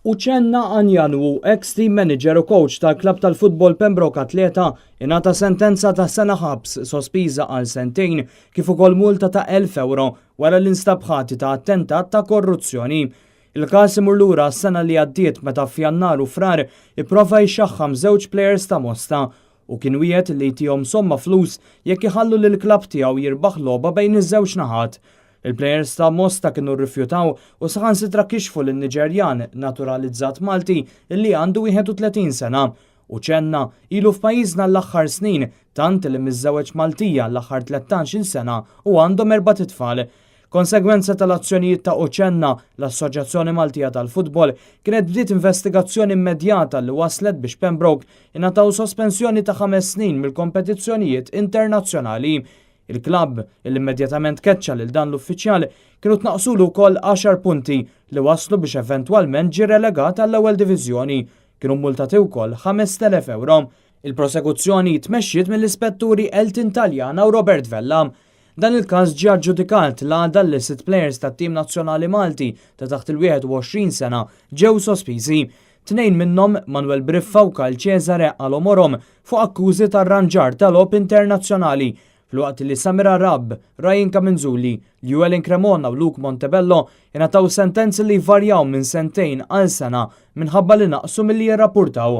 Uċenna Anjanwu, ex-team manager u coach tal-klab tal-futbol Pembroke Atleta, ingħata sentenza ta' sena ħabs sospiża għal sentejn kif ukoll multa ta' 1,000 euro wara l-instab ħati ta' attentat ta' korruzzjoni. Il-każ imur lura s-sena li għaddiet meta f'Jannar u frar ipprova jxaħħam żewġ plejers ta' Mosta u kien wieħed li jtihom somma flus jekk iħallu lil klabb tiegħu jirbaħ logħba bejn iż-żewġ naħat. Il-plejers ta' Mosta kienu rrifjutaw u saħansitra kixfu lin-Niġerjan naturalizzat Malti illi għandu 31 sena. Uċenna ilu f'pajjiżna l-aħħar snin tant li miżżewweġ Maltija l-aħħar 13 sena u għandhom 4 tfal. Konsegwenza tal-azzjonijiet ta' Uċenna, l-Assoċjazzjoni Maltija tal-Futbol kienet bdiet investigazzjoni immedjata li waslet biex Pembroke ingħataw sospensjoni ta' 5 snin mill-kompetizzjonijiet internazzjonali. Il-klabb il-immedjatament keċċa lil dan l-uffiċjal kienu tnaqsulu wkoll 10 punti li waslu biex eventwalment ġie relegat għall-ewwel diviżjoni. Kienu multati wkoll 5,000 euro. Il-prosekuzzjoni tmexxiet mill-ispetturi Elton Taljana u Robert Vella. Dan il-każ ġie aġġudikat l-għada li 6 plejers tat-tim nazzjonali Malti ta' taħt il-21 sena ġew sospiżi. 2 minnhom Manuel Briffa u Kyle Cesare għalhom fuq akkużi tar-ranġar tal-logħob internazzjonali. Fl-waqt li Samira Rabb, Ryan Kamenzuli, Llewellyn Cremona u Luke Montebello ingħataw sentenzi li jvarjaw minn 2 għal sena minħabba li naqsu milli jirrappurtaw.